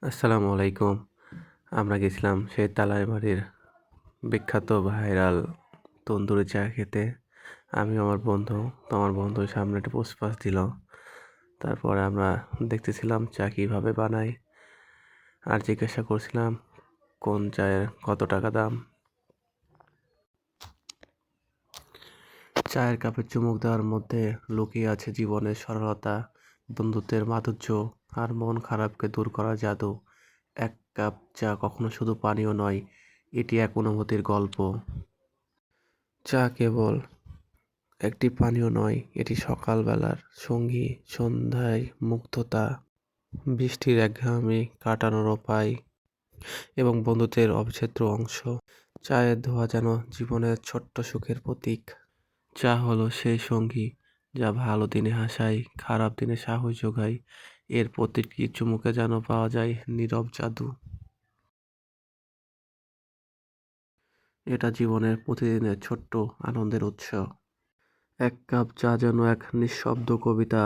আসসালামু আলাইকুম। আমরা গেছিলাম সেই তালাইমারির বিখ্যাত ভাইরাল তন্দুরি চা খেতে। আমি আমার বন্ধু, তো আমার বন্ধু সামনে একটা পোস্টপাস দিল। তারপরে আমরা দেখতেছিলাম চা কীভাবে বানায়, আর জিজ্ঞাসা করছিলাম কোন চায়ের কত টাকা দাম। চায়ের কাপে চুমুক দেওয়ার মধ্যে লুকিয়ে আছে জীবনের সরলতা, বন্ধুত্বের মাধুর্য আর মন খারাপকে দূর করার জাদু। এক কাপ চা কখনো শুধু পানীয় নয়, এটি এক অনুভূতির গল্প। চা কেবল একটি পানীয় নয়, এটি সকালবেলার সঙ্গী, সন্ধ্যায় মুগ্ধতা, বৃষ্টির একঘেয়েমি কাটানোর উপায় এবং বন্ধুত্বের অবিচ্ছেদ্য অংশ। চায়ের ধোঁয়া যেন জীবনের ছোট্ট সুখের প্রতীক। চা হলো সেই সঙ্গী যা ভালো দিনে হাসায়, খারাপ দিনে সাহস যোগায়। এর প্রতিটি চুমুকে যেন পাওয়া যায় নীরব জাদু। এটা জীবনের প্রতিদিনের ছোট্ট আনন্দের উৎস। এক কাপ চা যেন এক নিঃশব্দ কবিতা,